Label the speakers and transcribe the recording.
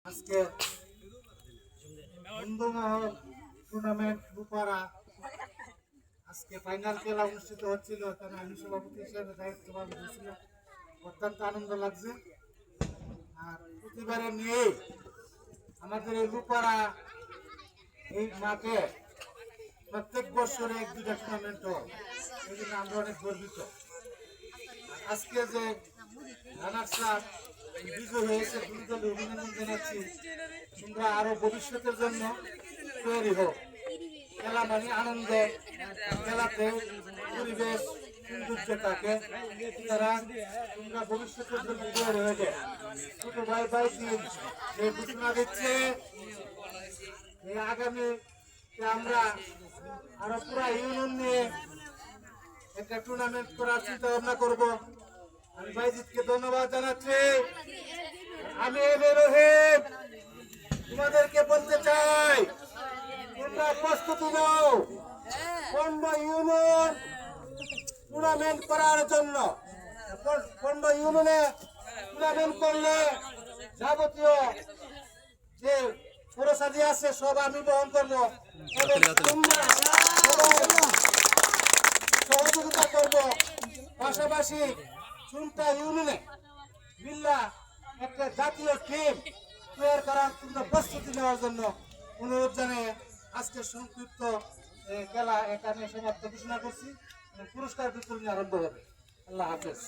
Speaker 1: আজকে বন্ধুমহল টুর্নামেন্ট রূপারা আজকে ফাইনাল খেলা অনুষ্ঠিত হচ্ছিল। এখানে আমি সভাপতি হিসেবে দায়িত্ব পালন করেছিলাম। অত্যন্ত আনন্দ লাগছে। আর প্রতিবারে নিয়ে আমাদের এই রূপারা এই মাঠে প্রত্যেক বছরে এক দুটা টুর্নামেন্ট হয়, এই জন্য আমরা অনেক গর্বিত। আজকে যে রানার্সরা বিজয় হয়েছে, দুই দলে অভিনন্দন জানাচ্ছি। তোমরা আরো ভবিষ্যতের জন্য তৈরি হোক। খেলা মানে আনন্দ, খেলাতে পরিবেশ সৌন্দর্য থাকে, সুতরাং তোমরা ভবিষ্যতের জন্য তৈরি হয়ে যায়। ছোট ভাই ভাই যে ঘোষণা দিচ্ছে এই আগামী আমরা আরো পুরা ইউনিয়ন নিয়ে একটা টুর্নামেন্ট করার চিন্তা ভাবনা করবো। আমি ভাইজিৎকে ধন্যবাদ জানাচ্ছি। আমি রোহিত তোমাদেরকে বলতে চাই, তোমরা প্রস্তুতি নাও 15 ইউনিয়ন টুর্নামেন্ট করার জন্য। 15 ইউনিয়নে টুর্নামেন্ট করলে যাবতীয় যে খরচাদি আছে সব আমি বহন করবো এবং তোমরা সহযোগিতা করবো। পাশাপাশি চুনটা ইউনিয়নে মিল্লা একটা জাতীয় টিম তৈরি করার প্রস্তুতি নেওয়ার জন্য অনুরোধ জানিয়ে আজকের সংক্ষিপ্ত খেলা এখানে সমাপ্ত ঘোষণা করছি। পুরস্কার বিতরণী আরম্ভ হবে। আল্লাহ হাফেজ।